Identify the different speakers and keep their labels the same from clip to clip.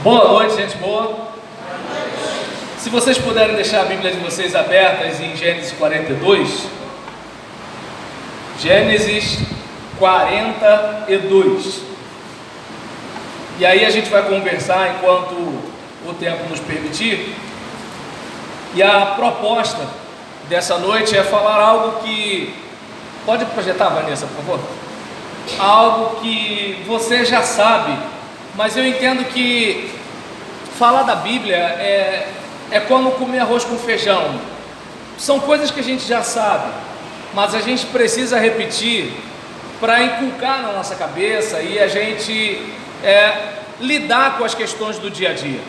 Speaker 1: Boa noite, gente boa. Se vocês puderem deixar a Bíblia de vocês abertas em Gênesis 42. Gênesis 42. E aí a gente vai conversar enquanto o tempo nos permitir. E a proposta dessa noite é falar algo que... Pode projetar, Vanessa, por favor? Algo que você já sabe, mas eu entendo que falar da Bíblia é como comer arroz com feijão. São coisas que a gente já sabe, mas a gente precisa repetir para inculcar na nossa cabeça e a gente lidar com as questões do dia a dia.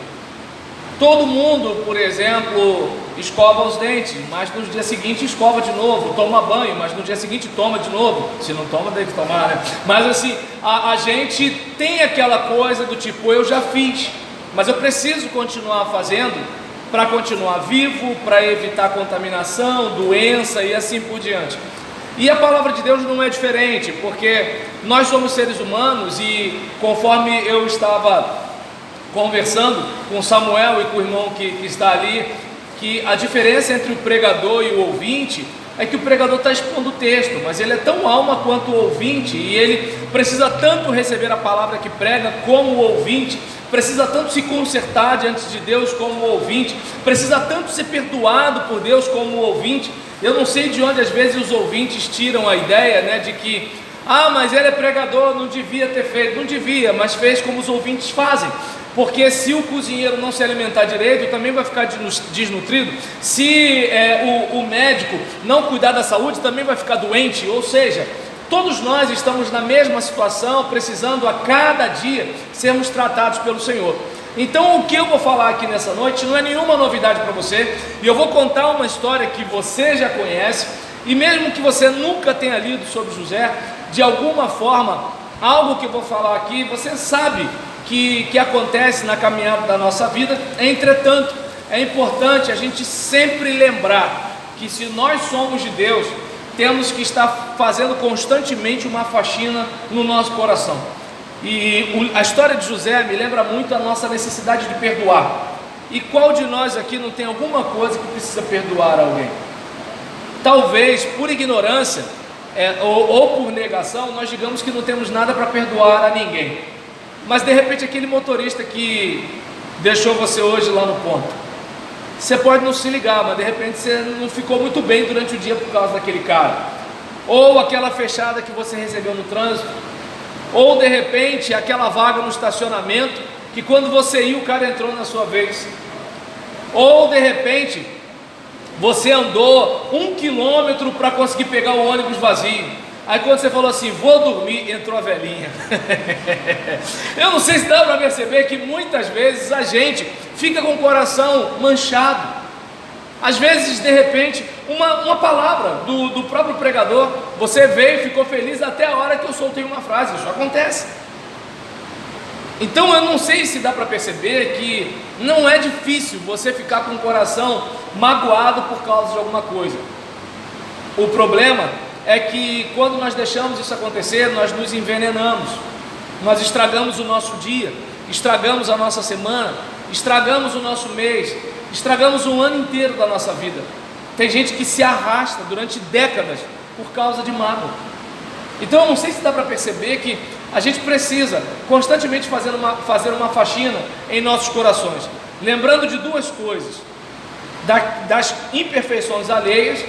Speaker 1: Todo mundo, por exemplo, escova os dentes, mas no dia seguinte escova de novo, toma banho, mas no dia seguinte toma de novo. Se não toma, deve tomar, né? Mas assim, a gente tem aquela coisa do tipo, eu já fiz, mas eu preciso continuar fazendo para continuar vivo, para evitar contaminação, doença e assim por diante. E a palavra de Deus não é diferente, porque nós somos seres humanos e conforme eu estava conversando com Samuel e com o irmão que está ali, que a diferença entre o pregador e o ouvinte é que o pregador está expondo o texto, mas ele é tão alma quanto o ouvinte, e ele precisa tanto receber a palavra que prega como o ouvinte, precisa tanto se consertar diante de Deus como o ouvinte, precisa tanto ser perdoado por Deus como o ouvinte. Eu não sei de onde às vezes os ouvintes tiram a ideia, né, de que mas ele é pregador, não devia ter feito. Não devia, mas fez como os ouvintes fazem, porque se o cozinheiro não se alimentar direito, também vai ficar desnutrido. Se o médico não cuidar da saúde, também vai ficar doente. Ou seja, todos nós estamos na mesma situação, precisando a cada dia sermos tratados pelo Senhor. Então o que eu vou falar aqui nessa noite não é nenhuma novidade para você, e eu vou contar uma história que você já conhece, e mesmo que você nunca tenha lido sobre José, de alguma forma, algo que eu vou falar aqui, você sabe que acontece na caminhada da nossa vida. Entretanto, é importante a gente sempre lembrar que se nós somos de Deus, temos que estar fazendo constantemente uma faxina no nosso coração. E a história de José me lembra muito a nossa necessidade de perdoar. E qual de nós aqui não tem alguma coisa que precisa perdoar alguém? Talvez por ignorância ou por negação nós digamos que não temos nada para perdoar a ninguém, mas de repente aquele motorista que deixou você hoje lá no ponto, você pode não se ligar, mas de repente você não ficou muito bem durante o dia por causa daquele cara, ou aquela fechada que você recebeu no trânsito, ou de repente aquela vaga no estacionamento que quando você ia o cara entrou na sua vez, ou de repente você andou 1 quilômetro para conseguir pegar o ônibus vazio. Aí quando você falou assim, vou dormir, entrou a velhinha. Eu não sei se dá para perceber que muitas vezes a gente fica com o coração manchado. Às vezes, de repente, uma palavra do próprio pregador, você veio e ficou feliz até a hora que eu soltei uma frase. Isso acontece. Então eu não sei se dá para perceber que não é difícil você ficar com o coração magoado por causa de alguma coisa. O problema é que quando nós deixamos isso acontecer, nós nos envenenamos, nós estragamos o nosso dia, estragamos a nossa semana, estragamos o nosso mês, estragamos um ano inteiro da nossa vida. Tem gente que se arrasta durante décadas por causa de mágoa. Então eu não sei se dá para perceber que a gente precisa constantemente fazer uma faxina em nossos corações, lembrando de duas coisas: das imperfeições alheias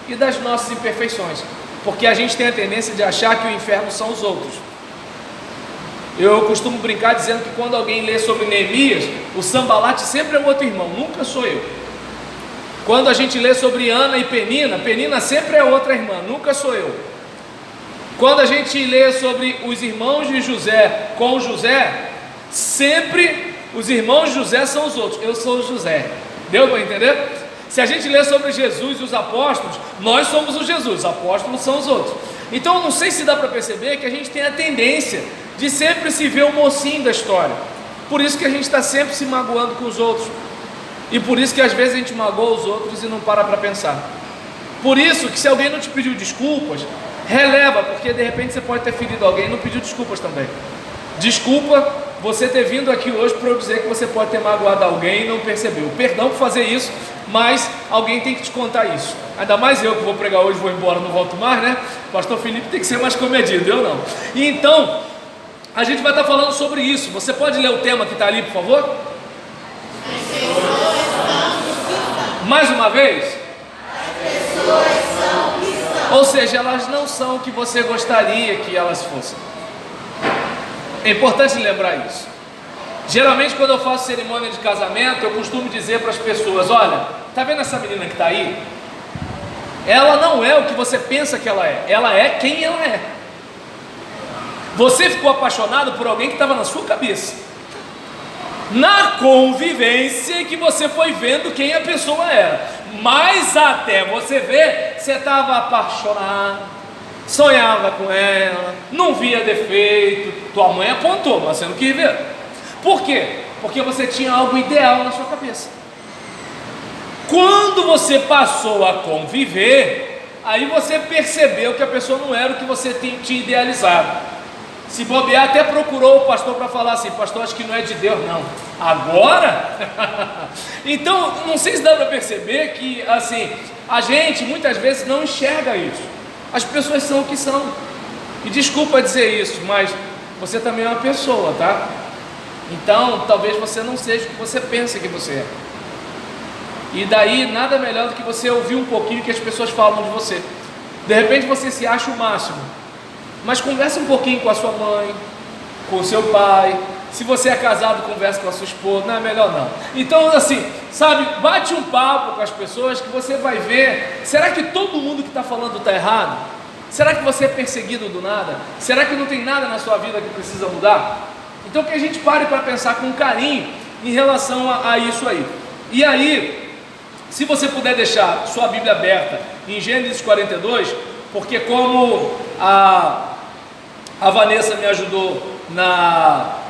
Speaker 1: e das nossas imperfeições, porque a gente tem a tendência de achar que o inferno são os outros. Eu costumo brincar dizendo que quando alguém lê sobre Neemias, o Sambalate sempre é o outro irmão, nunca sou eu. Quando a gente lê sobre Ana e Penina, Penina sempre é outra irmã, nunca sou eu. Quando a gente lê sobre os irmãos de José com José, sempre os irmãos de José são os outros, eu sou o José. Deu para entender? Se a gente lê sobre Jesus e os apóstolos, nós somos o Jesus, os apóstolos são os outros. Então eu não sei se dá para perceber que a gente tem a tendência de sempre se ver o mocinho da história. Por isso que a gente está sempre se magoando com os outros, e por isso que às vezes a gente magoa os outros e não para pensar. Por isso que se alguém não te pediu desculpas, releva, porque de repente você pode ter ferido alguém e não pediu desculpas também. Desculpa você ter vindo aqui hoje para eu dizer que você pode ter magoado alguém e não percebeu. Perdão por fazer isso, mas alguém tem que te contar isso. Ainda mais eu que vou pregar hoje, vou embora, não volto mais, né? O pastor Felipe tem que ser mais comedido, eu não. E então, a gente vai estar falando sobre isso. Você pode ler o tema que está ali, por favor? Mais uma vez? As pessoas são o que são. Ou seja, elas não são o que você gostaria que elas fossem. É importante lembrar isso. Geralmente quando eu faço cerimônia de casamento, eu costumo dizer para as pessoas: olha, tá vendo essa menina que está aí? Ela não é o que você pensa que ela é quem ela é. Você ficou apaixonado por alguém que estava na sua cabeça, na convivência que você foi vendo quem a pessoa era, mas até você ver, você estava apaixonado, sonhava com ela, não via defeito, tua mãe apontou, mas você não quis ver. Por quê? Porque você tinha algo ideal na sua cabeça. Quando você passou a conviver, aí você percebeu que a pessoa não era o que você tinha idealizado. Se bobear, até procurou o pastor para falar assim: pastor, acho que não é de Deus não. Agora? Então, não sei se dá para perceber que, assim, a gente muitas vezes não enxerga isso. As pessoas são o que são. E desculpa dizer isso, mas você também é uma pessoa, tá? Então, talvez você não seja o que você pensa que você é. E daí, nada melhor do que você ouvir um pouquinho o que as pessoas falam de você. De repente você se acha o máximo, mas conversa um pouquinho com a sua mãe, com o seu pai. Se você é casado, conversa com a sua esposa. Não é melhor não. Então, assim, sabe, bate um papo com as pessoas que você vai ver. Será que todo mundo que está falando está errado? Será que você é perseguido do nada? Será que não tem nada na sua vida que precisa mudar? Então que a gente pare para pensar com carinho em relação a isso aí. E aí, se você puder deixar sua Bíblia aberta em Gênesis 42, porque como a Vanessa me ajudou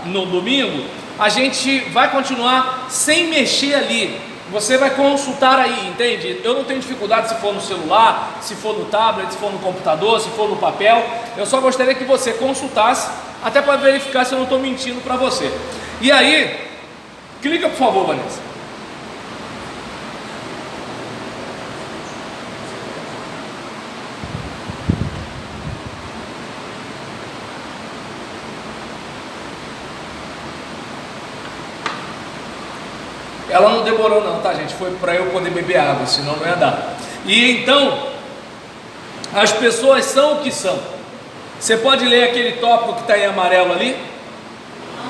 Speaker 1: no domingo, a gente vai continuar sem mexer ali. Você vai consultar aí, entende? Eu não tenho dificuldade se for no celular, se for no tablet, se for no computador, se for no papel. Eu só gostaria que você consultasse, até para verificar se eu não estou mentindo para você. E aí, clica por favor, Vanessa. Ela não demorou não, tá gente? Foi para eu poder beber água, senão não ia dar. E então, as pessoas são o que são. Você pode ler aquele tópico que está em amarelo ali?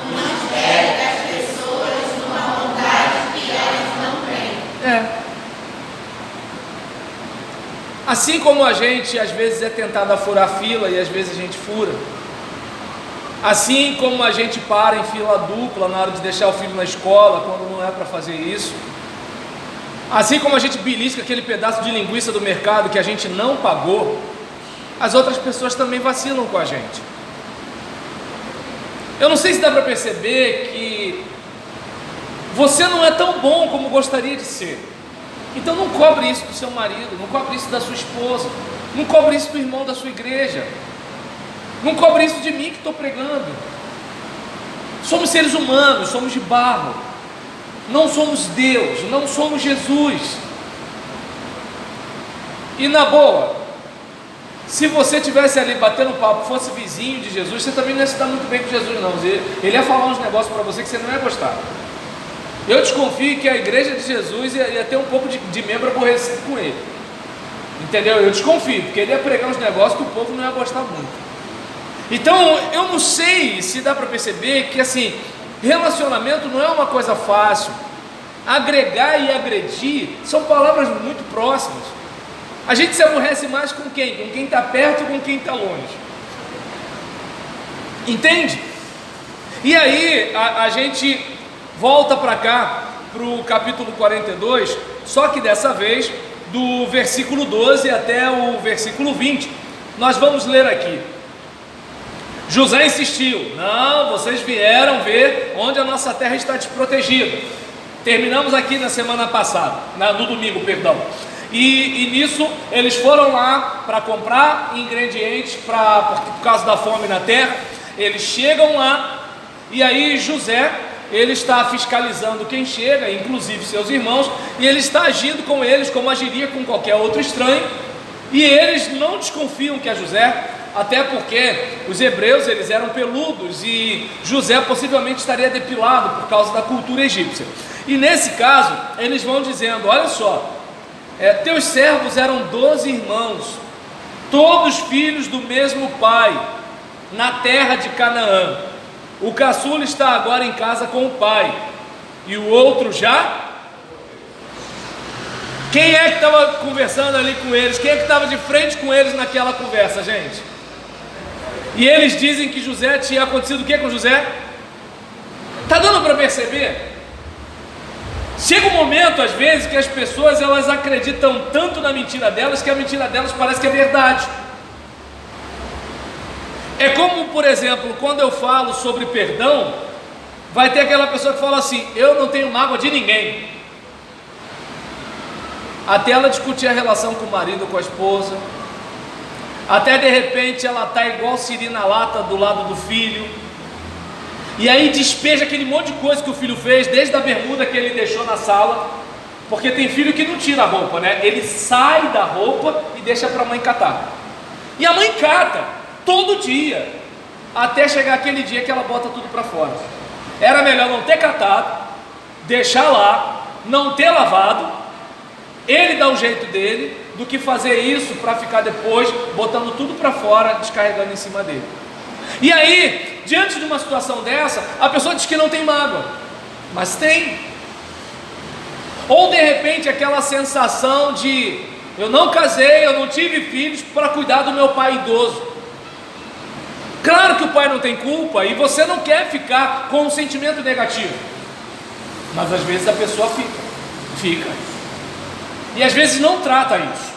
Speaker 1: Não espere das pessoas uma vontade que elas não têm. É. Assim como a gente às vezes é tentado a furar fila e às vezes a gente fura. Assim como a gente para em fila dupla na hora de deixar o filho na escola, quando não é para fazer isso. Assim como a gente belisca aquele pedaço de linguiça do mercado que a gente não pagou, as outras pessoas também vacilam com a gente. Eu não sei se dá para perceber que você não é tão bom como gostaria de ser. Então não cobre isso do seu marido, não cobre isso da sua esposa, não cobre isso do irmão da sua igreja. Não cobre isso de mim que estou pregando. Somos seres humanos, somos de barro. Não somos Deus, não somos Jesus. E na boa, se você estivesse ali batendo papo, fosse vizinho de Jesus, você também não ia se dar muito bem com Jesus não. Ele ia falar uns negócios para você que você não ia gostar. Eu desconfio que a igreja de Jesus ia ter um pouco de membro aborrecido com ele. Entendeu? Eu desconfio, porque ele ia pregar uns negócios que o povo não ia gostar muito. Então, eu não sei se dá para perceber que, assim, relacionamento não é uma coisa fácil. Agregar e agredir são palavras muito próximas. A gente se aborrece mais com quem? Com quem está perto ou com quem está longe. Entende? E aí, a gente volta para cá, para o capítulo 42, só que dessa vez, do versículo 12 até o versículo 20. Nós vamos ler aqui. José insistiu: não, vocês vieram ver onde a nossa terra está desprotegida. Terminamos aqui na semana passada, no domingo, perdão. E nisso eles foram lá para comprar ingredientes por causa da fome na terra. Eles chegam lá E aí José, ele está fiscalizando quem chega, inclusive seus irmãos, e ele está agindo com eles como agiria com qualquer outro estranho, e eles não desconfiam que é José, até porque os hebreus eles eram peludos, e José possivelmente estaria depilado por causa da cultura egípcia. E nesse caso, eles vão dizendo, olha só, teus servos eram 12 irmãos, todos filhos do mesmo pai, na terra de Canaã. O caçula está agora em casa com o pai, e o outro já? Quem é que estava conversando ali com eles? Quem é que estava de frente com eles naquela conversa, gente? E eles dizem que José tinha acontecido o que com José? Está dando para perceber? Chega um momento, às vezes, que as pessoas elas acreditam tanto na mentira delas, que a mentira delas parece que é verdade. É como, por exemplo, quando eu falo sobre perdão, vai ter aquela pessoa que fala assim, eu não tenho mágoa de ninguém. Até ela discutir a relação com o marido, com a esposa, até de repente ela está igual siri na lata do lado do filho, e aí despeja aquele monte de coisa que o filho fez, desde a bermuda que ele deixou na sala, porque tem filho que não tira a roupa, né? Ele sai da roupa e deixa para a mãe catar, e a mãe cata todo dia, até chegar aquele dia que ela bota tudo para fora. Era melhor não ter catado, deixar lá, não ter lavado, ele dá o jeito dele, do que fazer isso para ficar depois botando tudo para fora, descarregando em cima dele. E aí, diante de uma situação dessa, a pessoa diz que não tem mágoa, mas tem. Ou de repente aquela sensação de eu não casei, eu não tive filhos para cuidar do meu pai idoso. Claro que o pai não tem culpa e você não quer ficar com um sentimento negativo, mas às vezes a pessoa fica, e às vezes não trata isso.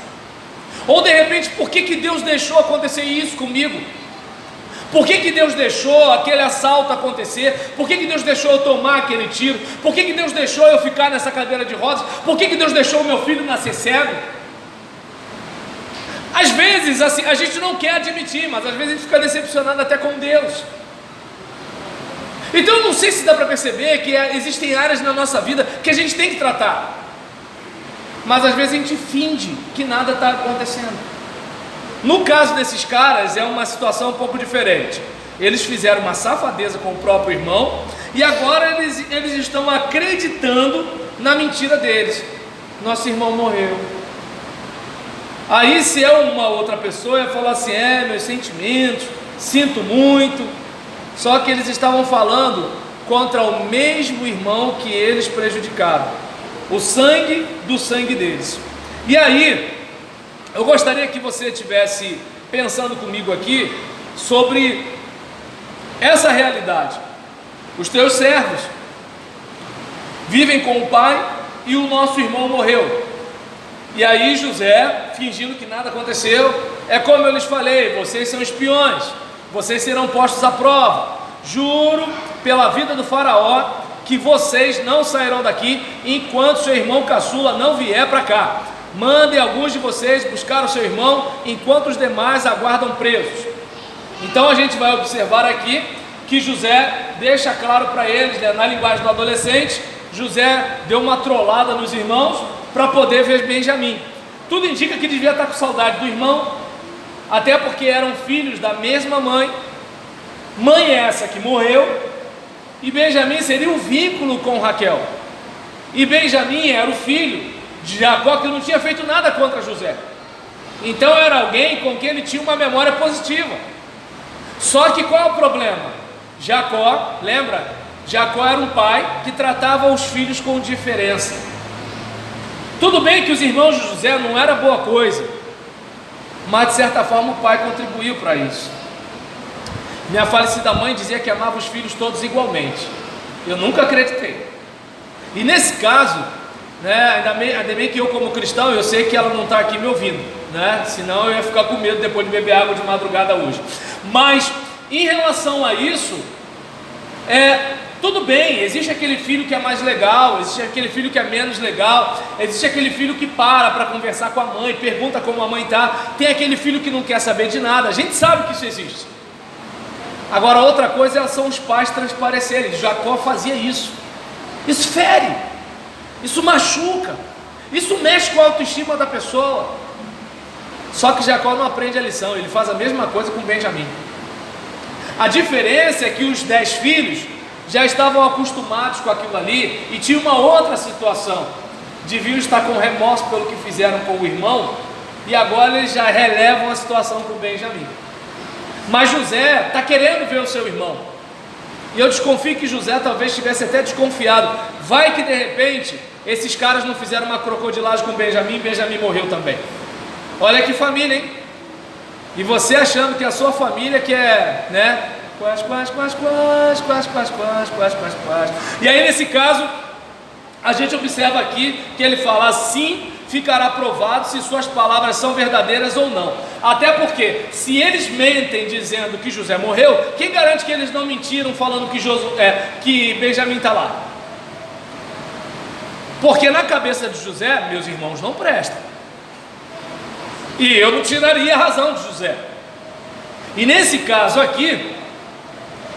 Speaker 1: Ou de repente, por que Deus deixou acontecer isso comigo? Por que Deus deixou aquele assalto acontecer? Por que Deus deixou eu tomar aquele tiro? Por que Deus deixou eu ficar nessa cadeira de rodas? Por que Deus deixou o meu filho nascer cego? Às vezes assim, a gente não quer admitir, mas às vezes a gente fica decepcionado até com Deus. Então eu não sei se dá para perceber que existem áreas na nossa vida que a gente tem que tratar, mas às vezes a gente finge que nada está acontecendo. No caso desses caras é uma situação um pouco diferente. Eles fizeram uma safadeza com o próprio irmão, e agora eles estão acreditando na mentira deles. Nosso irmão morreu. Aí se é uma outra pessoa, ia falar assim, meus sentimentos, sinto muito. Só que eles estavam falando contra o mesmo irmão que eles prejudicaram, o sangue do sangue deles. E aí, eu gostaria que você estivesse pensando comigo aqui sobre essa realidade. Os teus servos vivem com o pai e o nosso irmão morreu. E aí José, fingindo que nada aconteceu, é como eu lhes falei, vocês são espiões, vocês serão postos à prova. Juro pela vida do faraó que vocês não sairão daqui enquanto seu irmão caçula não vier para cá. Mandem alguns de vocês buscar o seu irmão enquanto os demais aguardam presos. Então a gente vai observar aqui que José deixa claro para eles, na linguagem do adolescente, José deu uma trollada nos irmãos para poder ver Benjamim. Tudo indica que devia estar com saudade do irmão, até porque eram filhos da mesma mãe essa que morreu, e Benjamim seria um vínculo com Raquel, e Benjamim era o filho de Jacó, que não tinha feito nada contra José, então era alguém com quem ele tinha uma memória positiva. Só que qual é o problema? Jacó, lembra? Jacó era um pai que tratava os filhos com diferença. Tudo bem que os irmãos de José não era boa coisa, mas de certa forma o pai contribuiu para isso. Minha falecida mãe dizia que amava os filhos todos igualmente. Eu nunca acreditei. E nesse caso, né, ainda bem que eu, como cristão, eu sei que ela não está aqui me ouvindo, né? Senão eu ia ficar com medo depois de beber água de madrugada hoje. Mas em relação a isso, tudo bem, existe aquele filho que é mais legal, existe aquele filho que é menos legal, existe aquele filho que para conversar com a mãe, pergunta como a mãe está, tem aquele filho que não quer saber de nada, a gente sabe que isso existe. Agora outra coisa são os pais transparecerem. Jacó fazia isso. Isso fere, isso machuca, isso mexe com a autoestima da pessoa. Só que Jacó não aprende a lição, ele faz a mesma coisa com Benjamim. A diferença é que os 10 filhos já estavam acostumados com aquilo ali e tinha uma outra situação. Deviam estar com remorso pelo que fizeram com o irmão, e agora eles já relevam a situação com Benjamim. Mas José está querendo ver o seu irmão, e eu desconfio que José talvez estivesse até desconfiado. Vai que de repente esses caras não fizeram uma crocodilagem com Benjamim, Benjamim morreu também. Olha que família, hein? E você achando que a sua família que é, né? E aí nesse caso a gente observa aqui que ele fala assim: ficará provado se suas palavras são verdadeiras ou não. Até porque, se eles mentem dizendo que José morreu, quem garante que eles não mentiram falando que Benjamim está lá? Porque na cabeça de José, meus irmãos não prestam, e eu não tiraria a razão de José. E nesse caso aqui,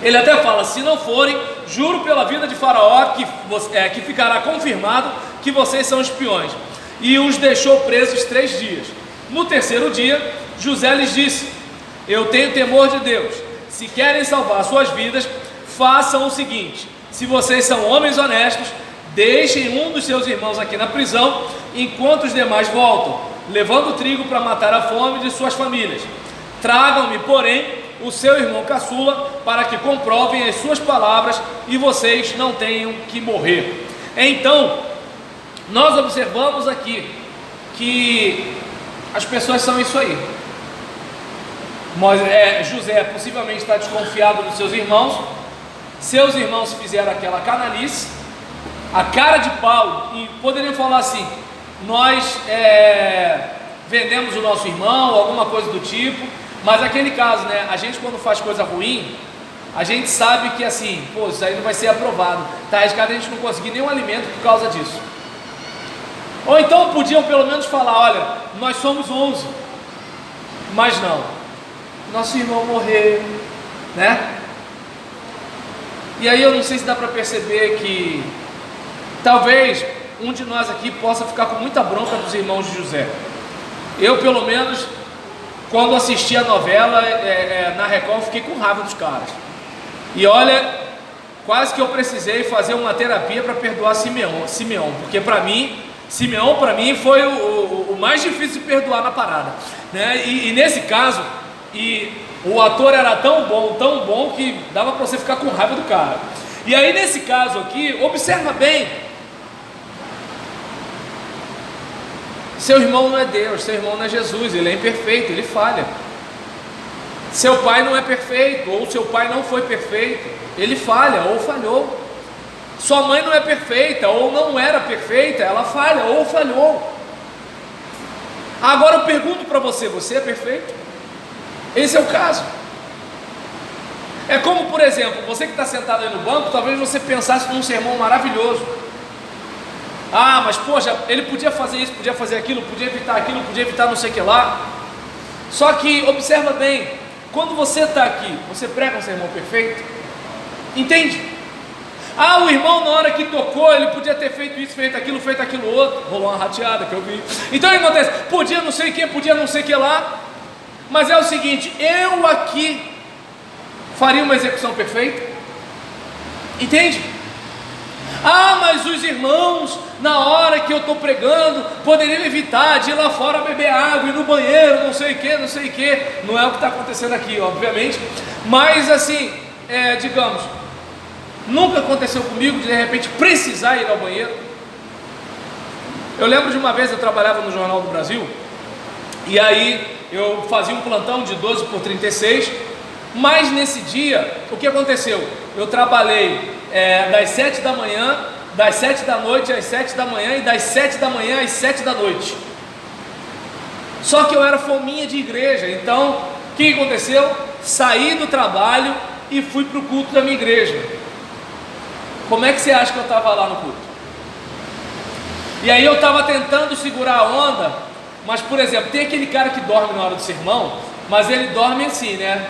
Speaker 1: ele até fala: se não forem, juro pela vida de Faraó que ficará confirmado que vocês são espiões. E os deixou presos 3 dias. No 3º dia, José lhes disse: eu tenho temor de Deus. Se querem salvar suas vidas, façam o seguinte: se vocês são homens honestos, deixem um dos seus irmãos aqui na prisão, enquanto os demais voltam, levando trigo para matar a fome de suas famílias. Tragam-me, porém, o seu irmão caçula, para que comprovem as suas palavras e vocês não tenham que morrer. Então, nós observamos aqui que as pessoas são isso aí. José possivelmente está desconfiado dos seus irmãos fizeram aquela canalice, a cara de pau, e poderiam falar assim: nós vendemos o nosso irmão, alguma coisa do tipo. Mas aquele caso, né, a gente quando faz coisa ruim, a gente sabe que assim, pô, isso aí não vai ser aprovado, está arriscado a gente não conseguir nenhum alimento por causa disso. Ou então podiam pelo menos falar: olha, nós somos 11, mas não, nosso irmão morreu, né? E aí eu não sei se dá para perceber que talvez um de nós aqui possa ficar com muita bronca dos irmãos de José. Eu, pelo menos, quando assisti a novela na Record, fiquei com raiva dos caras. E olha, quase que eu precisei fazer uma terapia para perdoar Simeão, porque para mim, Simeão para mim foi o mais difícil de perdoar na parada, né? E nesse caso, o ator era tão bom que dava para você ficar com raiva do cara. E aí nesse caso aqui, observa bem, seu irmão não é Deus, seu irmão não é Jesus, ele é imperfeito, ele falha. Seu pai não é perfeito, ou seu pai não foi perfeito, ele falha ou falhou. Sua mãe não é perfeita, ou não era perfeita, ela falha ou falhou. Agora eu pergunto para você: você é perfeito? Esse é o caso. É como, por exemplo, você que está sentado aí no banco, talvez você pensasse num sermão maravilhoso. Ah, mas poxa, ele podia fazer isso, podia fazer aquilo, podia evitar não sei o que lá. Só que observa bem, quando você está aqui, você prega um sermão perfeito? Entende? Ah, o irmão na hora que tocou, ele podia ter feito isso, feito aquilo outro. Rolou uma rateada que eu vi. Então o que acontece? Podia não sei o que, podia não sei o que lá. Mas é o seguinte, eu aqui faria uma execução perfeita? Entende? Ah, mas os irmãos, na hora que eu estou pregando, poderiam evitar de ir lá fora beber água, ir no banheiro, não sei o que. Não é o que está acontecendo aqui, obviamente. Mas assim, digamos, nunca aconteceu comigo de repente precisar ir ao banheiro. Eu lembro de uma vez, eu trabalhava no Jornal do Brasil, e aí eu fazia um plantão de 12 por 36, mas nesse dia, o que aconteceu? Eu trabalhei das 7 da manhã, das 7 da noite às 7 da manhã e das 7 da manhã às 7 da noite. Só que eu era fominha de igreja, então o que aconteceu? Saí do trabalho e fui para o culto da minha igreja. Como é que você acha que eu estava lá no culto? E aí eu estava tentando segurar a onda, mas por exemplo, tem aquele cara que dorme na hora do sermão, mas ele dorme assim, né?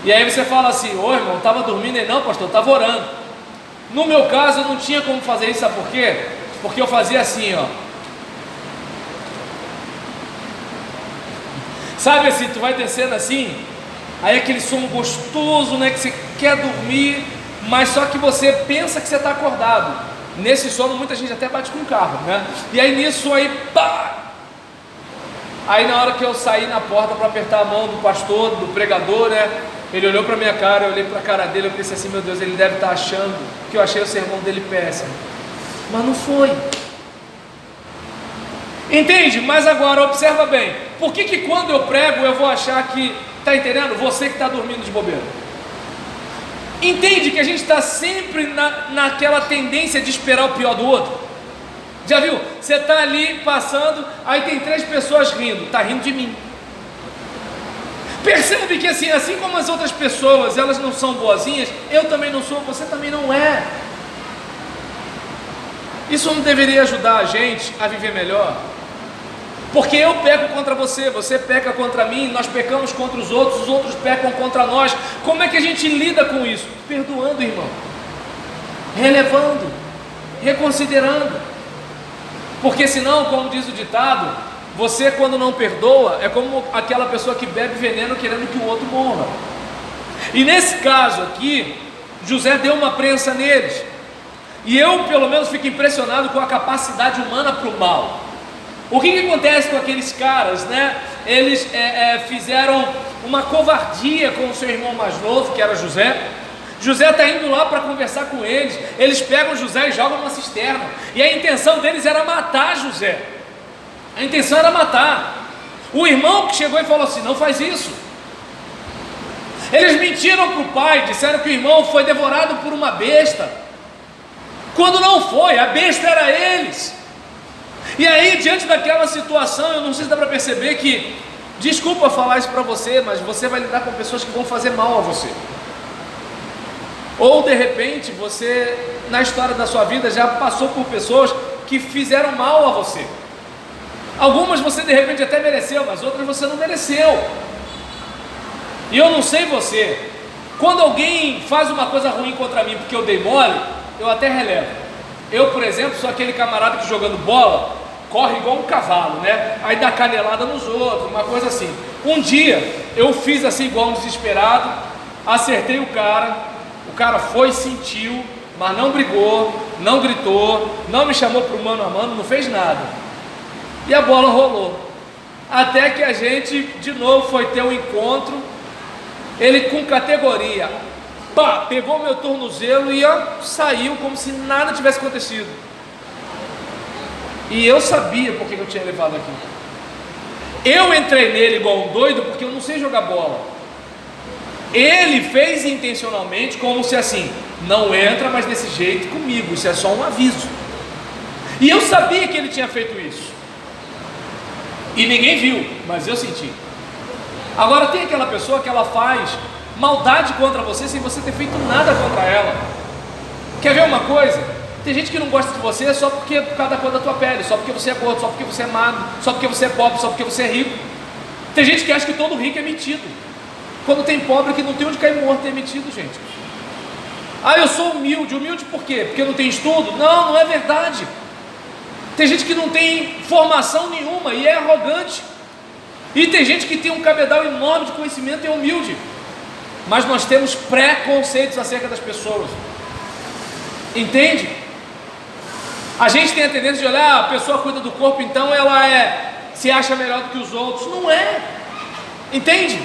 Speaker 1: E aí você fala assim: ô irmão, estava dormindo? Ele: não, pastor, estava orando. No meu caso eu não tinha como fazer isso, sabe por quê? Porque eu fazia assim, ó. Sabe assim, tu vai descendo assim, aí aquele som gostoso, né, que você quer dormir, mas só que você pensa que você está acordado. Nesse sono muita gente até bate com o carro, né? E aí nisso aí, pá! Aí na hora que eu saí na porta para apertar a mão do pastor, do pregador, né? Ele olhou para minha cara, eu olhei para a cara dele, eu pensei assim: meu Deus, ele deve estar achando que eu achei o sermão dele péssimo. Mas não foi. Entende? Mas agora observa bem. Por que quando eu prego eu vou achar que... Está entendendo? Você que está dormindo de bobeira. Entende que a gente está sempre naquela tendência de esperar o pior do outro? Já viu? Você está ali passando, aí tem 3 pessoas rindo. Está rindo de mim. Percebe que assim como as outras pessoas, elas não são boazinhas, eu também não sou, você também não é. Isso não deveria ajudar a gente a viver melhor? Porque eu peco contra você, você peca contra mim, nós pecamos contra os outros pecam contra nós. Como é que a gente lida com isso? Perdoando, irmão, relevando, reconsiderando. Porque senão, como diz o ditado, você quando não perdoa é como aquela pessoa que bebe veneno querendo que o outro morra. E nesse caso aqui, José deu uma prensa neles. E eu pelo menos fico impressionado com a capacidade humana para o mal. O que acontece com aqueles caras, né? Eles fizeram uma covardia com o seu irmão mais novo, que era José. José está indo lá para conversar com eles. Eles pegam José e jogam numa cisterna. E a intenção deles era matar José. A intenção era matar. O irmão que chegou e falou assim: não faz isso. Eles mentiram para o pai, disseram que o irmão foi devorado por uma besta, quando não foi, a besta era eles. E aí, diante daquela situação, eu não sei se dá para perceber que, desculpa falar isso para você, mas você vai lidar com pessoas que vão fazer mal a você. Ou de repente, você, na história da sua vida, já passou por pessoas que fizeram mal a você. Algumas você de repente até mereceu, mas outras você não mereceu. E eu não sei você, quando alguém faz uma coisa ruim contra mim porque eu dei mole, eu até relevo. Eu, por exemplo, sou aquele camarada que jogando bola corre igual um cavalo, né? Aí dá canelada nos outros, uma coisa assim. Um dia eu fiz assim igual um desesperado, acertei o cara foi, sentiu, mas não brigou, não gritou, não me chamou para o mano a mano, não fez nada. E a bola rolou. Até que a gente de novo foi ter um encontro, ele com categoria, pá, pegou meu tornozelo e saiu como se nada tivesse acontecido. E eu sabia por que eu tinha levado aquilo. Eu entrei nele igual um doido porque eu não sei jogar bola. Ele fez intencionalmente, como se assim, não entra mais desse jeito comigo, isso é só um aviso. E eu sabia que ele tinha feito isso. E ninguém viu, mas eu senti. Agora tem aquela pessoa que ela faz maldade contra você sem você ter feito nada contra ela. Quer ver uma coisa? Tem gente que não gosta de você só porque por causa da cor da tua pele, só porque você é gordo, só porque você é magro, só porque você é pobre, só porque você é rico. Tem gente que acha que todo rico é metido, quando tem pobre que não tem onde cair morto é metido, gente. Ah, eu sou humilde. Humilde por quê? Porque eu não tenho estudo? Não, não é verdade. Tem gente que não tem formação nenhuma e é arrogante. E tem gente que tem um cabedal enorme de conhecimento e é humilde. Mas nós temos preconceitos acerca das pessoas. Entende? A gente tem a tendência de olhar, a pessoa cuida do corpo, então ela se acha melhor do que os outros. Não é. Entende?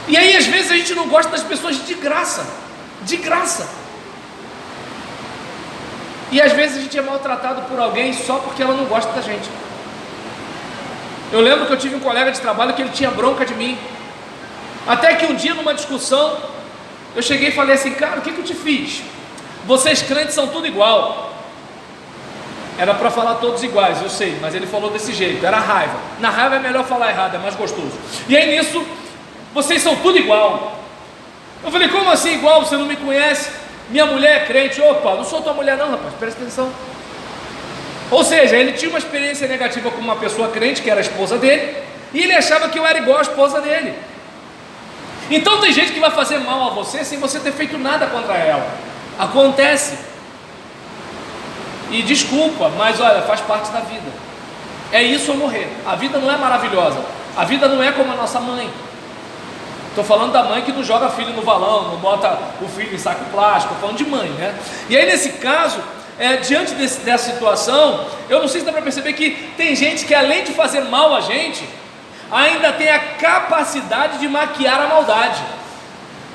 Speaker 1: E aí às vezes a gente não gosta das pessoas de graça. De graça. E às vezes a gente é maltratado por alguém só porque ela não gosta da gente. Eu lembro que eu tive um colega de trabalho que ele tinha bronca de mim. Até que um dia numa discussão, eu cheguei e falei assim: cara, o que eu te fiz? Vocês crentes são tudo igual. Era para falar todos iguais, eu sei, mas ele falou desse jeito, era raiva. Na raiva é melhor falar errado, é mais gostoso. E aí nisso, vocês são tudo igual. Eu falei: como assim igual? Você não me conhece? Minha mulher é crente. Opa, não sou tua mulher não, rapaz, presta atenção. Ou seja, ele tinha uma experiência negativa com uma pessoa crente, que era a esposa dele, e ele achava que eu era igual à esposa dele. Então tem gente que vai fazer mal a você sem você ter feito nada contra ela. Acontece. E desculpa, mas olha, faz parte da vida. É isso ou morrer. A vida não é maravilhosa. A vida não é como a nossa mãe. Estou falando da mãe que não joga filho no valão, não bota o filho em saco plástico. Estou falando de mãe, né? E aí nesse caso, diante dessa situação, eu não sei se dá para perceber que tem gente que, além de fazer mal a gente, ainda tem a capacidade de maquiar a maldade.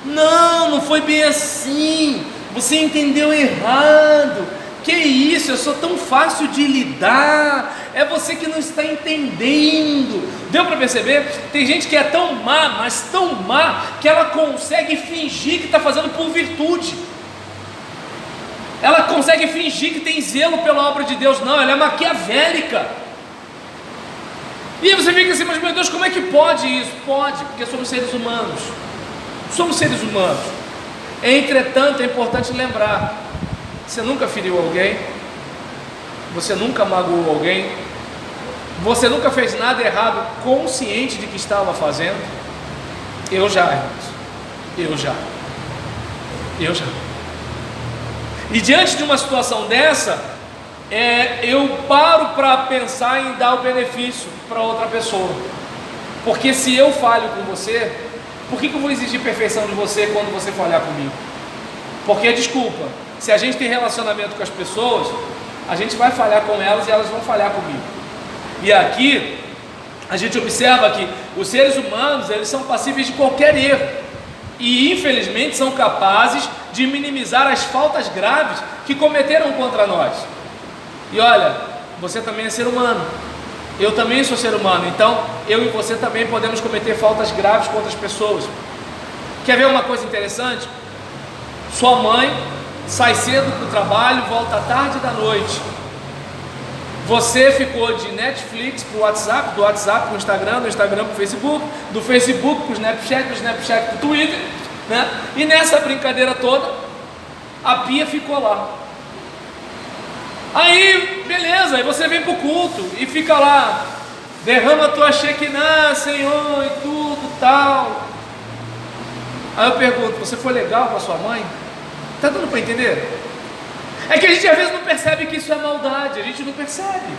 Speaker 1: Não foi bem assim, você entendeu errado. Que isso, eu sou tão fácil de lidar, é você que não está entendendo. Deu para perceber? Tem gente que é tão má, mas tão má, que ela consegue fingir que está fazendo por virtude. Ela consegue fingir que tem zelo pela obra de Deus. Não, ela é maquiavélica. E aí você fica assim, mas meu Deus, como é que pode isso? Pode, porque somos seres humanos. Somos seres humanos. Entretanto, é importante lembrar: você nunca feriu alguém, você nunca magoou alguém, você nunca fez nada errado consciente de que estava fazendo. Eu já, irmãos. Eu já. E diante de uma situação dessa, eu paro para pensar em dar o benefício para outra pessoa. Porque se eu falho com você, por que eu vou exigir perfeição de você quando você falhar comigo? Porque, desculpa, se a gente tem relacionamento com as pessoas, a gente vai falhar com elas e elas vão falhar comigo. E aqui a gente observa que os seres humanos, eles são passíveis de qualquer erro, e infelizmente são capazes de minimizar as faltas graves que cometeram contra nós. E olha, você também é ser humano, eu também sou ser humano, então eu e você também podemos cometer faltas graves contra as pessoas. Quer ver uma coisa interessante? Sua mãe sai cedo para o trabalho, volta tarde da noite. Você ficou de Netflix para o WhatsApp, do WhatsApp para o Instagram, do Instagram para o Facebook, do Facebook para o Snapchat, do Snapchat para o Twitter, né? E nessa brincadeira toda, a pia ficou lá. Aí, beleza, aí você vem para o culto e fica lá, derrama a tua Shekinah, Senhor, e tudo, tal. Aí eu pergunto: você foi legal com a sua mãe? Está dando para entender? É que a gente às vezes não percebe que isso é maldade, a gente não percebe.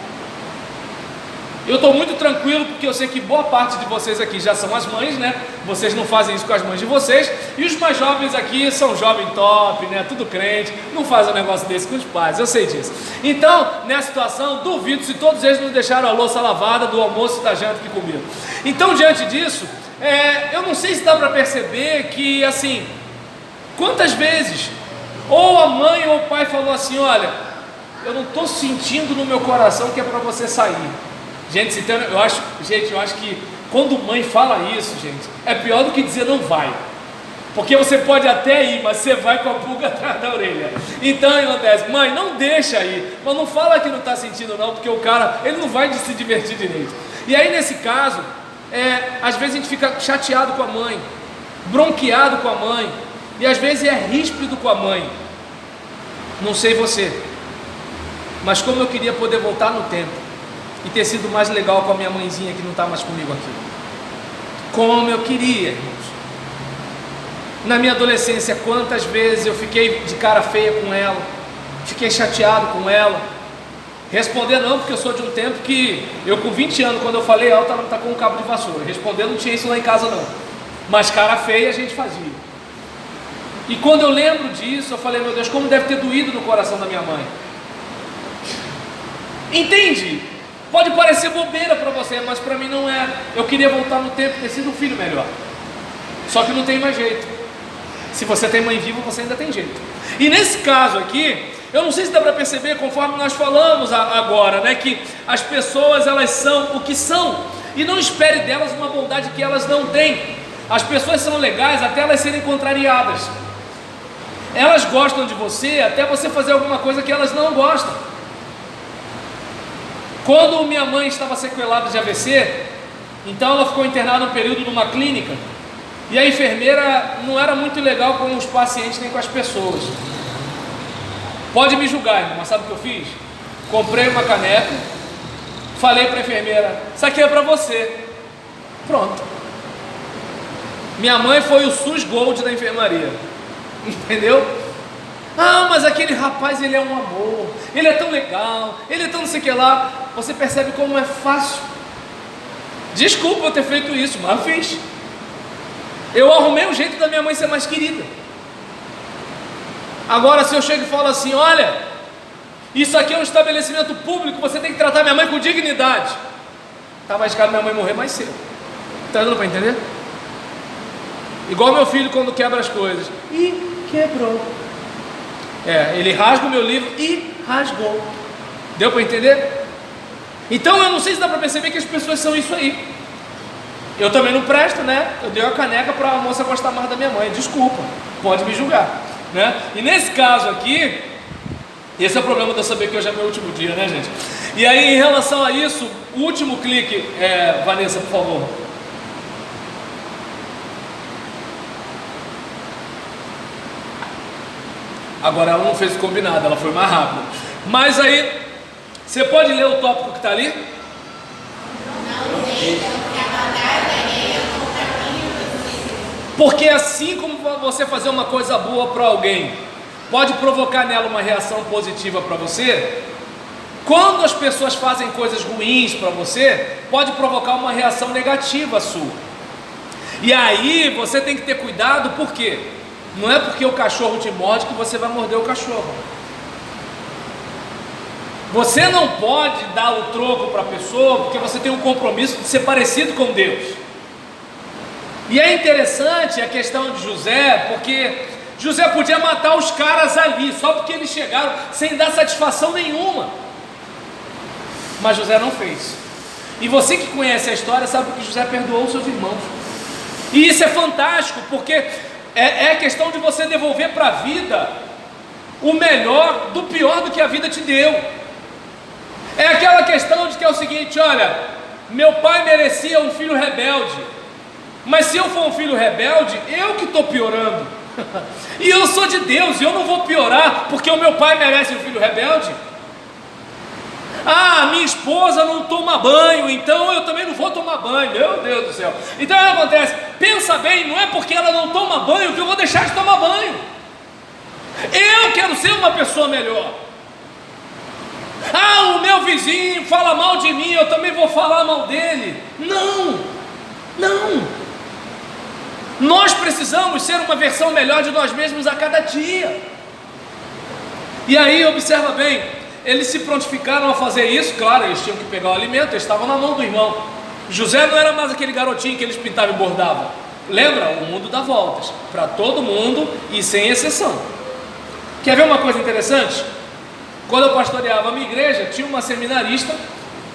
Speaker 1: Eu estou muito tranquilo porque eu sei que boa parte de vocês aqui já são as mães, né? Vocês não fazem isso com as mães de vocês. E os mais jovens aqui são jovem top, né? Tudo crente, não fazem um negócio desse com os pais, eu sei disso. Então, nessa situação, duvido se todos eles não deixaram a louça lavada do almoço e da janta que comiam. Então, diante disso, eu não sei se dá para perceber que, assim, quantas vezes ou a mãe ou o pai falou assim: olha, eu não estou sentindo no meu coração que é para você sair. Gente, eu acho que quando mãe fala isso, gente, é pior do que dizer não vai. Porque você pode até ir, mas você vai com a pulga atrás da orelha. Então acontece: mãe, não deixa ir, mas não fala que não está sentindo não, porque o cara, ele não vai se divertir direito. E aí nesse caso, às vezes a gente fica chateado com a mãe, bronqueado com a mãe, e às vezes é ríspido com a mãe. Não sei você, mas como eu queria poder voltar no tempo e ter sido mais legal com a minha mãezinha que não está mais comigo aqui. Como eu queria, irmãos. Na minha adolescência, quantas vezes eu fiquei de cara feia com ela, fiquei chateado com ela. Responder não, porque eu sou de um tempo que eu, com 20 anos, quando eu falei alto, ela não está com um cabo de vassoura. Responder não tinha isso lá em casa não, mas cara feia a gente fazia. E quando eu lembro disso, eu falei: meu Deus, como deve ter doído no coração da minha mãe. Entende? Pode parecer bobeira para você, mas para mim não é. Eu queria voltar no tempo e ter sido um filho melhor. Só que não tem mais jeito. Se você tem mãe viva, você ainda tem jeito. E nesse caso aqui, eu não sei se dá para perceber, conforme nós falamos agora, né, que as pessoas, elas são o que são, e não espere delas uma bondade que elas não têm. As pessoas são legais até elas serem contrariadas. Elas gostam de você até você fazer alguma coisa que elas não gostam. Quando minha mãe estava sequelada de AVC, então ela ficou internada um período numa clínica, e a enfermeira não era muito legal com os pacientes nem com as pessoas. Pode me julgar, irmão, mas sabe o que eu fiz? Comprei uma caneca, falei para a enfermeira: isso aqui é para você. Pronto. Minha mãe foi o SUS Gold da enfermaria, entendeu? Ah, mas aquele rapaz, ele é um amor, ele é tão legal, ele é tão não sei o que lá. Você percebe como é fácil. Desculpa eu ter feito isso, mas eu fiz. Eu arrumei um jeito da minha mãe ser mais querida. Agora, se eu chego e falo assim: olha, isso aqui é um estabelecimento público, você tem que tratar minha mãe com dignidade, tá mais caro minha mãe morrer mais cedo. Tá dando para entender? Igual meu filho quando quebra as coisas. Ih, quebrou. Ele rasga o meu livro e rasgou. Deu para entender? Então eu não sei se dá para perceber que as pessoas são isso aí. Eu também não presto, né? Eu dei uma caneca para a moça gostar mais da minha mãe. Desculpa, pode me julgar, né? E nesse caso aqui, esse é o problema de eu saber que hoje é meu último dia, né, gente? E aí, em relação a isso, o último clique, Vanessa, por favor. Agora ela não fez o combinado, ela foi mais rápida. Mas aí, você pode ler o tópico que está ali? Porque assim como você fazer uma coisa boa para alguém pode provocar nela uma reação positiva para você, quando as pessoas fazem coisas ruins para você, pode provocar uma reação negativa sua. E aí você tem que ter cuidado, por quê? Não é porque o cachorro te morde que você vai morder o cachorro. Você não pode dar o troco para a pessoa porque você tem um compromisso de ser parecido com Deus. E é interessante a questão de José, porque José podia matar os caras ali, só porque eles chegaram sem dar satisfação nenhuma. Mas José não fez. E você que conhece a história sabe que José perdoou os seus irmãos. E isso é fantástico, porque é questão de você devolver para a vida o melhor do pior do que a vida te deu. É aquela questão de que é o seguinte: olha, meu pai merecia um filho rebelde, mas se eu for um filho rebelde, eu que estou piorando. E eu sou de Deus, e eu não vou piorar porque o meu pai merece um filho rebelde. Ah, minha esposa não toma banho, então eu também não vou tomar banho. Meu Deus do céu. Então o que acontece? Pensa bem, não é porque ela não toma banho que eu vou deixar de tomar banho. Eu quero ser uma pessoa melhor. Ah, o meu vizinho fala mal de mim, eu também vou falar mal dele. Não, não. Nós precisamos ser uma versão melhor de nós mesmos a cada dia. E aí, observa bem, eles se prontificaram a fazer isso. Claro, eles tinham que pegar o alimento, eles estavam na mão do irmão. José não era mais aquele garotinho que eles pintavam e bordavam. Lembra? O mundo dá voltas, para todo mundo e sem exceção. Quer ver uma coisa interessante? Quando eu pastoreava a minha igreja, tinha uma seminarista,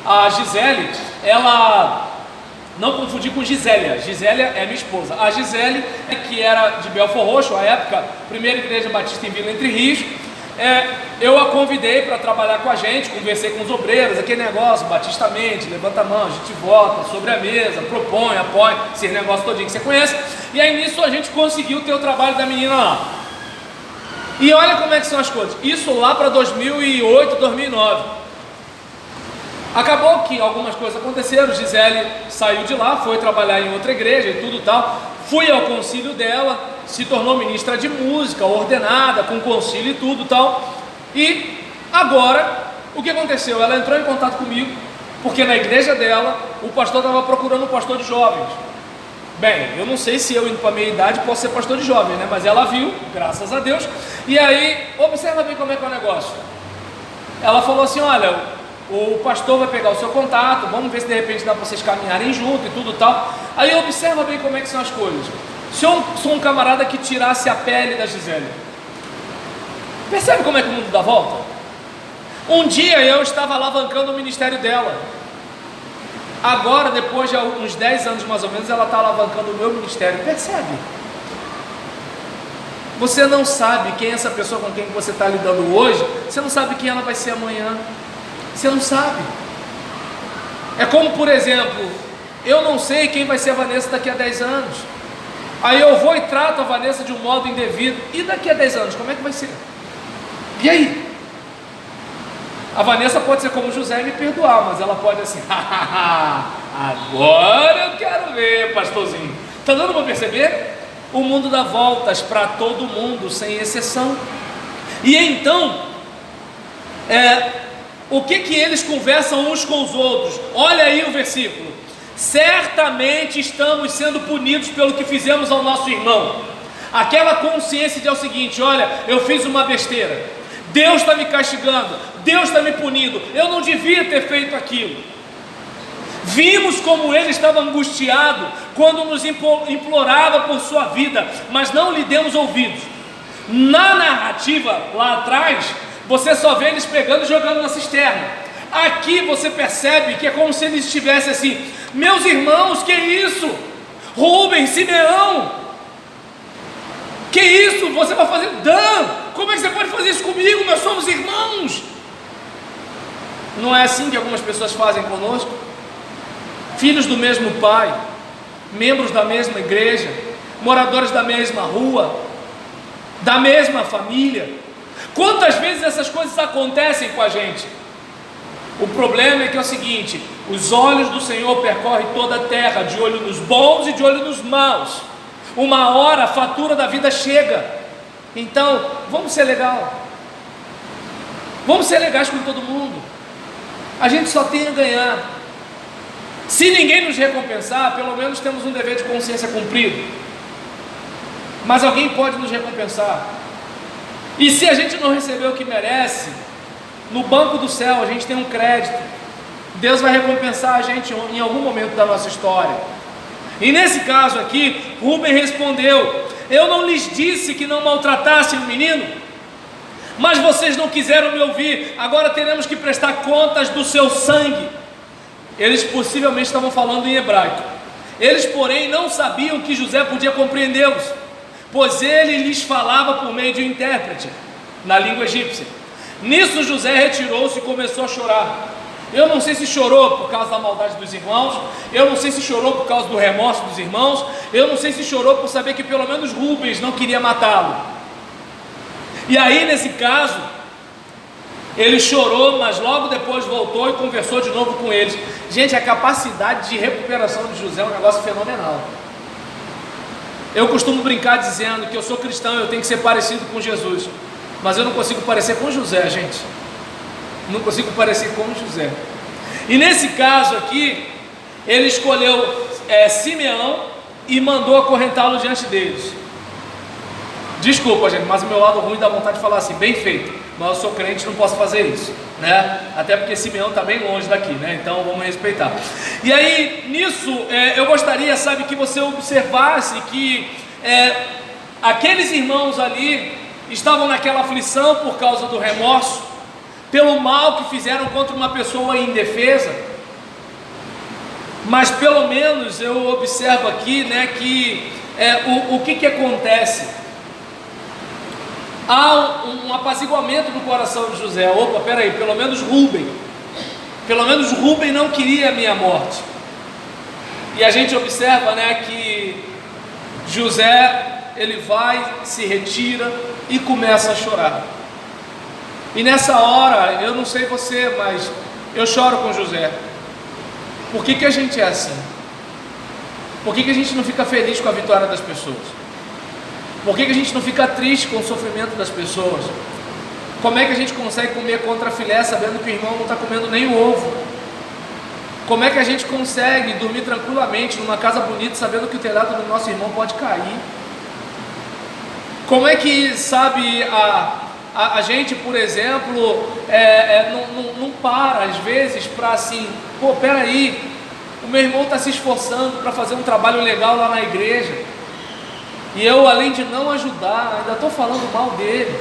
Speaker 1: a Gisele. Ela, não confundir com Gisélia, Gisélia é minha esposa. A Gisele, que era de Belfor Roxo, à época, primeira igreja batista em Vila Entre Rios. Eu a convidei para trabalhar com a gente, conversei com os obreiros, aquele negócio, batistamente, levanta a mão, a gente vota sobre a mesa, propõe, apoia, esse negócio todinho que você conhece. E aí nisso a gente conseguiu ter o trabalho da menina lá. E olha como é que são as coisas, isso lá para 2008, 2009. Acabou que algumas coisas aconteceram, Gisele saiu de lá, foi trabalhar em outra igreja e tudo tal. Fui ao concílio dela, se tornou ministra de música, ordenada, com concílio e tudo tal. E agora, o que aconteceu? Ela entrou em contato comigo, porque na igreja dela, o pastor estava procurando um pastor de jovens. Bem, eu não sei se eu indo para a meia idade posso ser pastor de jovens, né? Mas ela viu, graças a Deus. E aí, observa bem como é que é o negócio. Ela falou assim: olha, o pastor vai pegar o seu contato, vamos ver se de repente dá para vocês caminharem junto e tudo tal. Aí observa bem como é que são as coisas. Se eu sou um camarada que tirasse a pele da Gisele, percebe como é que o mundo dá volta? Um dia eu estava alavancando o ministério dela. Agora, depois de uns 10 anos mais ou menos, ela está alavancando o meu ministério. Percebe? Você não sabe quem é essa pessoa com quem você está lidando hoje. Você não sabe quem ela vai ser amanhã. Você não sabe. É como, por exemplo, eu não sei quem vai ser a Vanessa daqui a 10 anos. Aí eu vou e trato a Vanessa de um modo indevido. E daqui a 10 anos, como é que vai ser? E aí? A Vanessa pode ser como José e me perdoar, mas ela pode assim, agora eu quero ver, pastorzinho. Está dando para perceber? O mundo dá voltas para todo mundo, sem exceção. E então, o que eles conversam uns com os outros? Olha aí o versículo: certamente estamos sendo punidos pelo que fizemos ao nosso irmão. Aquela consciência de é o seguinte: olha, eu fiz uma besteira, Deus está me castigando, Deus está me punindo, eu não devia ter feito aquilo. Vimos como ele estava angustiado quando nos implorava por sua vida, mas não lhe demos ouvidos. Na narrativa lá atrás, você só vê eles pegando e jogando na cisterna. Aqui você percebe que é como se eles estivessem assim: meus irmãos, que isso? Rubem, Simeão, que isso? Você vai fazer? Dan, como é que você pode fazer isso comigo? Nós somos irmãos. Não é assim que algumas pessoas fazem conosco? Filhos do mesmo pai, membros da mesma igreja, moradores da mesma rua, da mesma família. Quantas vezes essas coisas acontecem com a gente? O problema é que é o seguinte: os olhos do Senhor percorrem toda a terra, de olho nos bons e de olho nos maus. Uma hora a fatura da vida chega. Então, vamos ser legal. Vamos ser legais com todo mundo. A gente só tem a ganhar. Se ninguém nos recompensar, pelo menos temos um dever de consciência cumprido. Mas alguém pode nos recompensar. E se a gente não receber o que merece, no banco do céu a gente tem um crédito. Deus vai recompensar a gente em algum momento da nossa história. E nesse caso aqui, Rubem respondeu: eu não lhes disse que não maltratassem o menino? Mas vocês não quiseram me ouvir. Agora teremos que prestar contas do seu sangue. Eles possivelmente estavam falando em hebraico. Eles, porém, não sabiam que José podia compreendê-los, pois ele lhes falava por meio de um intérprete, na língua egípcia. Nisso José retirou-se e começou a chorar. Eu não sei se chorou por causa da maldade dos irmãos, eu não sei se chorou por causa do remorso dos irmãos, eu não sei se chorou por saber que pelo menos Rubens não queria matá-lo. E aí, nesse caso, ele chorou, mas logo depois voltou e conversou de novo com eles. Gente, a capacidade de recuperação de José é um negócio fenomenal. Eu costumo brincar dizendo que eu sou cristão, eu tenho que ser parecido com Jesus, mas eu não consigo parecer com José, gente. Não consigo parecer com José. E nesse caso aqui, ele escolheu Simeão e mandou acorrentá-lo diante deles. Desculpa, gente, mas o meu lado ruim dá vontade de falar assim: bem feito, mas eu sou crente, não posso fazer isso, né? Até porque Simeão está bem longe daqui, né? Então vamos respeitar. E aí, nisso, eu gostaria, sabe, que você observasse que aqueles irmãos ali estavam naquela aflição por causa do remorso, pelo mal que fizeram contra uma pessoa indefesa. Mas pelo menos eu observo aqui, né, que o que acontece? Há um apaziguamento no coração de José. Opa, peraí, pelo menos Rubem não queria a minha morte. E a gente observa, né, que José, ele vai, se retira e começa a chorar. E nessa hora, eu não sei você, mas eu choro com José. Por que a gente é assim? Por que a gente não fica feliz com a vitória das pessoas? Por que a gente não fica triste com o sofrimento das pessoas? Como é que a gente consegue comer contra filé sabendo que o irmão não está comendo nem o ovo? Como é que a gente consegue dormir tranquilamente numa casa bonita sabendo que o telhado do nosso irmão pode cair? Como é que, sabe, a gente, por exemplo, não para às vezes para assim: pô, peraí, o meu irmão está se esforçando para fazer um trabalho legal lá na igreja, e eu, além de não ajudar, ainda estou falando mal dele.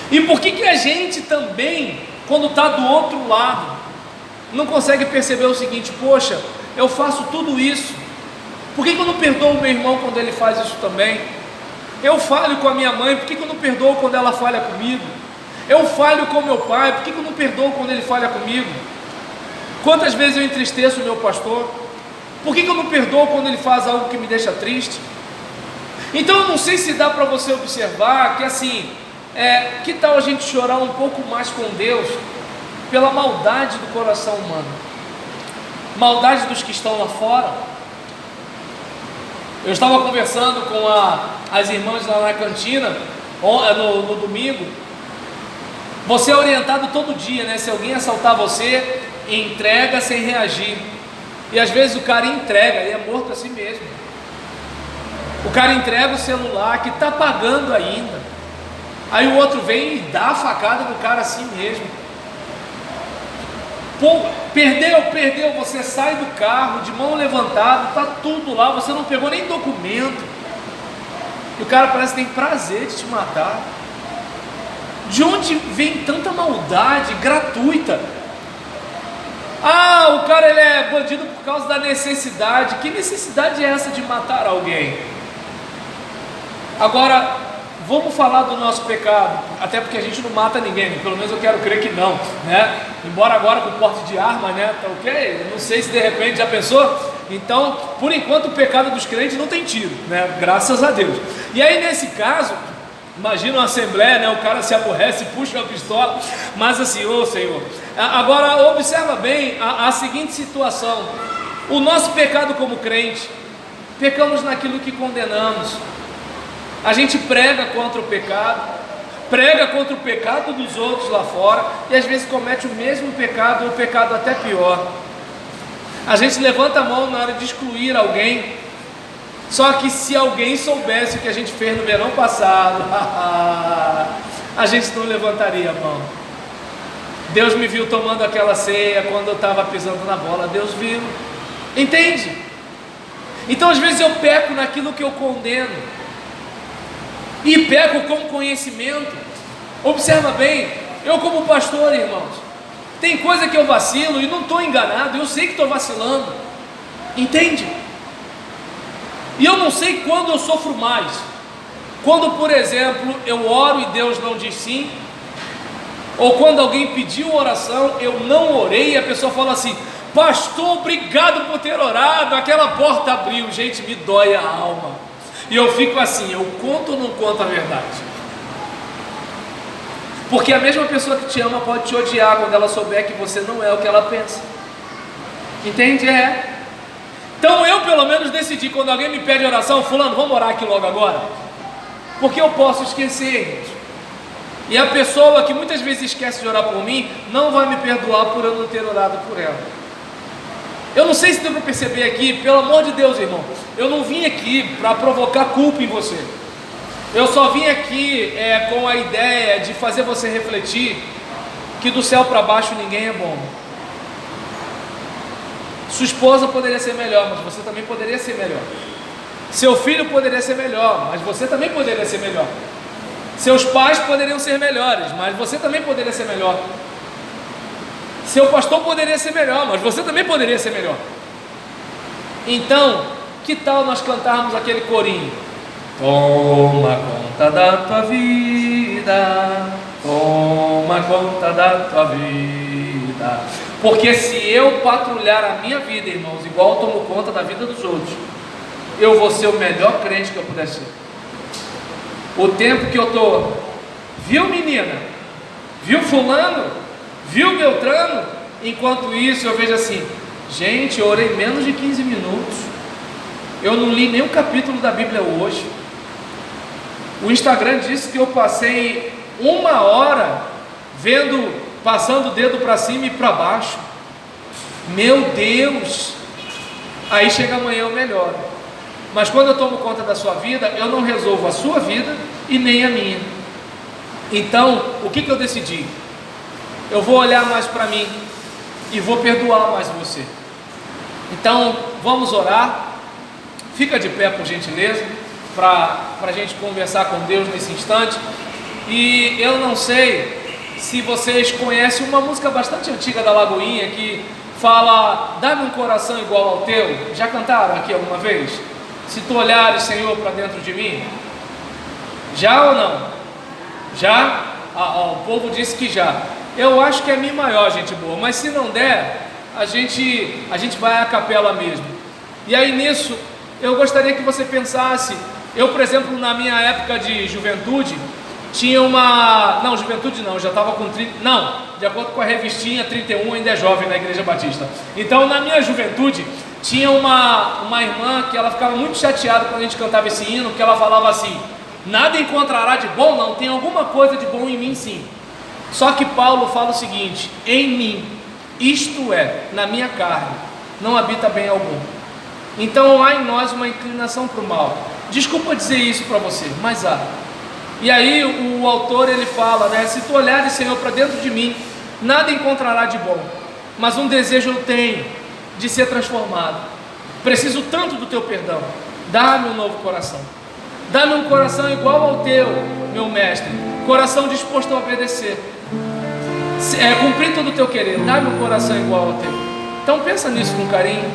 Speaker 1: E por que a gente também, quando está do outro lado, não consegue perceber o seguinte: poxa, eu faço tudo isso, por que eu não perdoo o meu irmão quando ele faz isso também? Eu falho com a minha mãe, por que eu não perdoo quando ela falha comigo? Eu falho com meu pai, por que eu não perdoo quando ele falha comigo? Quantas vezes eu entristeço o meu pastor? Por que eu não perdoo quando ele faz algo que me deixa triste? Então eu não sei se dá para você observar que assim, que tal a gente chorar um pouco mais com Deus pela maldade do coração humano, maldade dos que estão lá fora. Eu estava conversando com as irmãs lá na cantina no domingo. Você é orientado todo dia, né? Se alguém assaltar você, entrega sem reagir. E às vezes o cara entrega e é morto assim mesmo. O cara entrega o celular que está pagando ainda. Aí o outro vem e dá a facada no cara assim mesmo. Pô, perdeu, você sai do carro de mão levantada, tá tudo lá, você não pegou nem documento. E o cara parece que tem prazer de te matar. De onde vem tanta maldade gratuita? Ah, o cara ele é bandido por causa da necessidade. Que necessidade é essa de matar alguém? Agora, vamos falar do nosso pecado, até porque a gente não mata ninguém, né? Pelo menos eu quero crer que não, né? Embora agora com porte de arma, né? Tá ok? Eu não sei se de repente já pensou. Então, por enquanto o pecado dos crentes não tem tiro, né? Graças a Deus. E aí nesse caso, imagina uma assembleia, né? O cara se aborrece, puxa uma pistola, mas assim, ô Senhor. Agora observa bem a seguinte situação: o nosso pecado como crente, pecamos naquilo que condenamos. A gente prega contra o pecado dos outros lá fora, e às vezes comete o mesmo pecado, ou o pecado até pior. A gente levanta a mão na hora de excluir alguém, só que se alguém soubesse o que a gente fez no verão passado, a gente não levantaria a mão. Deus me viu tomando aquela ceia quando eu estava pisando na bola, Deus viu, entende? Então às vezes eu peco naquilo que eu condeno, e peco com conhecimento. Observa bem, eu como pastor, irmãos, tem coisa que eu vacilo e não estou enganado, eu sei que estou vacilando, entende? E eu não sei quando eu sofro mais. Quando, por exemplo, eu oro e Deus não diz sim, ou quando alguém pediu oração, eu não orei e a pessoa fala assim: pastor, obrigado por ter orado, aquela porta abriu. Gente, me dói a alma. E eu fico assim, eu conto ou não conto a verdade? Porque a mesma pessoa que te ama pode te odiar quando ela souber que você não é o que ela pensa. Entende? Então eu pelo menos decidi, quando alguém me pede oração, fulano, vamos orar aqui logo agora? Porque eu posso esquecer, gente. E a pessoa que muitas vezes esquece de orar por mim, não vai me perdoar por eu não ter orado por ela. Eu não sei se deu para perceber aqui, pelo amor de Deus, irmão, eu não vim aqui para provocar culpa em você. Eu só vim aqui com a ideia de fazer você refletir que do céu para baixo ninguém é bom. Sua esposa poderia ser melhor, mas você também poderia ser melhor. Seu filho poderia ser melhor, mas você também poderia ser melhor. Seus pais poderiam ser melhores, mas você também poderia ser melhor. Seu pastor poderia ser melhor, mas você também poderia ser melhor. Então, que tal nós cantarmos aquele corinho? Toma conta da tua vida, toma conta da tua vida. Porque se eu patrulhar a minha vida, irmãos, igual eu tomo conta da vida dos outros, eu vou ser o melhor crente que eu puder ser. O tempo que eu estou, viu menina? Viu fulano? Viu Beltrano? Enquanto isso eu vejo assim, gente, eu orei menos de 15 minutos, eu não li nem um capítulo da Bíblia hoje. O Instagram disse que eu passei 1 hora passando o dedo para cima e para baixo. Meu Deus! Aí chega amanhã eu melhoro. Mas quando eu tomo conta da sua vida, eu não resolvo a sua vida e nem a minha. Então, o que eu decidi? Eu vou olhar mais para mim e vou perdoar mais você. Então, vamos orar. Fica de pé, por gentileza, para a gente conversar com Deus nesse instante. E eu não sei se vocês conhecem uma música bastante antiga da Lagoinha que fala: dá-me um coração igual ao teu. Já cantaram aqui alguma vez? Se tu olhares, Senhor, para dentro de mim. Já ou não? Já? O povo disse que já. Eu acho que é Mi maior, gente boa, mas se não der, a gente vai à capela mesmo. E aí nisso, eu gostaria que você pensasse, eu por exemplo, na minha época de juventude, tinha uma, não, juventude não, eu já estava com 30, não, de acordo com a revistinha 31, ainda é jovem na Igreja Batista. Então na minha juventude, Tinha uma irmã que ela ficava muito chateada quando a gente cantava esse hino, que ela falava assim: nada encontrará de bom, não, tem alguma coisa de bom em mim sim. Só que Paulo fala o seguinte: em mim, isto é, na minha carne, não habita bem algum. Então há em nós uma inclinação para o mal. Desculpa dizer isso para você, mas há. E aí o autor ele fala, né? Se tu olhares, Senhor, para dentro de mim, nada encontrará de bom, mas um desejo eu tenho de ser transformado. Preciso tanto do teu perdão. Dá-me um novo coração. Dá-me um coração igual ao teu, meu mestre. Coração disposto a obedecer. Cumprir todo o teu querer. Dá-me um coração igual ao teu. Então pensa nisso com carinho.